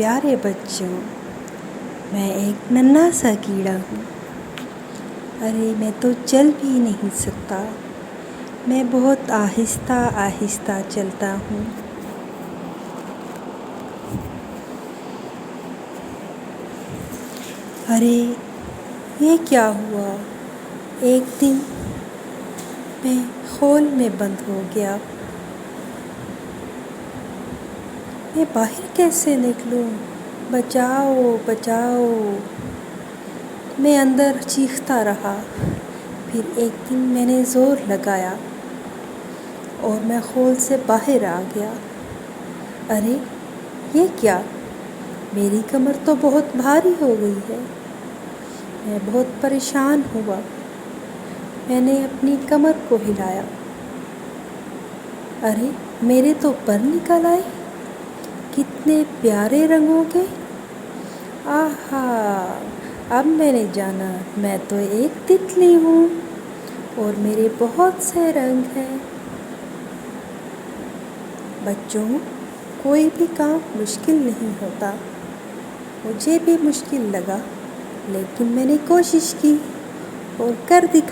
پیارے بچوں، میں ایک ننھا سا کیڑا ہوں۔ ارے میں تو چل بھی نہیں سکتا، میں بہت آہستہ آہستہ چلتا ہوں۔ ارے یہ کیا ہوا؟ ایک دن میں خول میں بند ہو گیا۔ میں باہر کیسے نکلوں؟ بچاؤ بچاؤ! میں اندر چیختا رہا۔ پھر ایک دن میں نے زور لگایا اور میں خول سے باہر آ گیا۔ ارے یہ کیا؟ میری کمر تو بہت بھاری ہو گئی ہے۔ میں بہت پریشان ہوا۔ میں نے اپنی کمر کو ہلایا۔ ارے میرے تو پر نکل آئے، کتنے پیارے رنگوں کے! آہا! اب میں نے جانا میں تو ایک تتلی ہوں اور میرے بہت سے رنگ ہیں۔ بچوں، کوئی بھی کام مشکل نہیں ہوتا۔ مجھے بھی مشکل لگا، لیکن میں نے کوشش کی اور کر دکھایا۔